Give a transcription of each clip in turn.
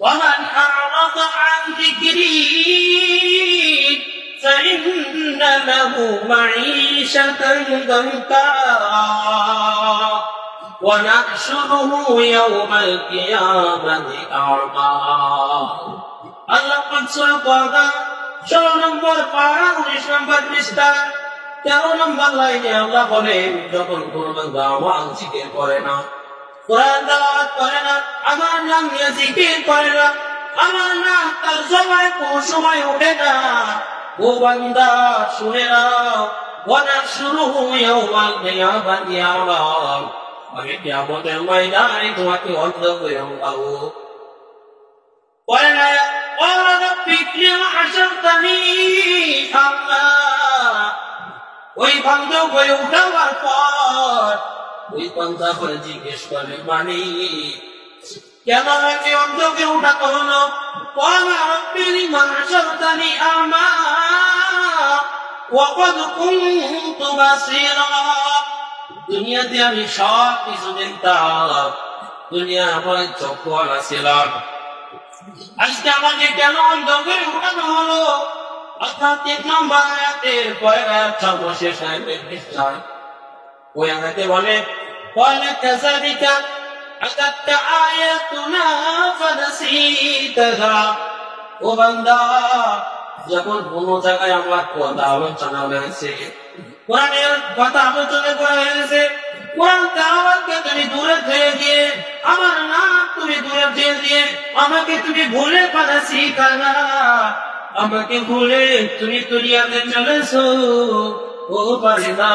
ومن أعرض عن ذكري فإن له معيشة ضنكا ونحشره يوم القيامة أعمى আল্লাহ পাক সূরা তাহা 16 নম্বর পারা 19 নম্বর পৃষ্ঠা 13 নম্বর লাইনে আল্লাহ বলেন, যখন কোন বান্দা আমার জিকির করে না, কোরআন তেলাওয়াত করে না, আমার নাম নিয়ে জিকির করে না, আমার নাম তার জবানে কোন সময় ওঠে না, ও বান্দা শুনে নাও, ওয়ানাশরুহু ইয়াওমাল কিয়ামাতি আ'মা, আমি কিয়ামতের ময়দানে তোমাকে অন্ধ করে উঠাবো। বলেন قال رب لم حشرتني أعمى, ওই বান্দা হয়ে উঠাবার পর ওই বান্দা করে জিজ্ঞেস করে, মানে কেন আমাকে অন্ধকে উঠাতে হলো? قال رب لم حشرتني أعمى وقد كنت بصيرا, দুনিয়াতে আমি সব কিছু দেখতাম, দুনিয়া আমার চক্ষুওয়ালা ছিলাম, আজকে আমাকে কেন অন্ধ করে উঠানো হলো? অর্থাৎ 1 নম্বর আয়াতের পরের আয়াত সর্বশেষ আয়াতের পৃষ্ঠায় ওই আয়াতে বলে, قال كذلك أتتك آياتنا فنسيتها, ও বান্দা যখন কোন জায়গায় আমার কথা আলোচনা হয়েছে, কোরআনের কথা আলোচনা করা হয়েছে, কোরআন তেলাওয়াতকে তুমি দূরে ঠেলে দিয়ে, আমার নাম তুমি দূরে ঠেলে দিয়ে আমাকে তুমি ভুলে ফানাসিতা, আমাকে ভুলে তুমি দুনিয়াতে চলেছো, ও বান্দা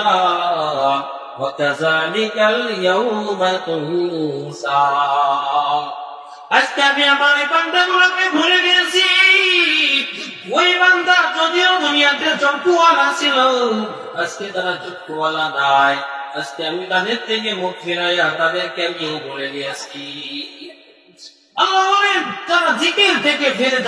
ওয়াকাযালিকাল ইয়াওমা তুনসা, আজকে আমি আমার বান্দাগুলোকে ভুলে গেছি। ওই বান্দা যদিও দুনিয়াতে চক্ষুওয়ালা ছিল, আজকে তারা চক্ষুওয়ালা নাই, আজকে আমি তাদের থেকে মুখ ফিরাইয়া তাদেরকে আমি ভুলে গেছি। আল্লাহ বলেন, তারা জিকির থেকে ফিরে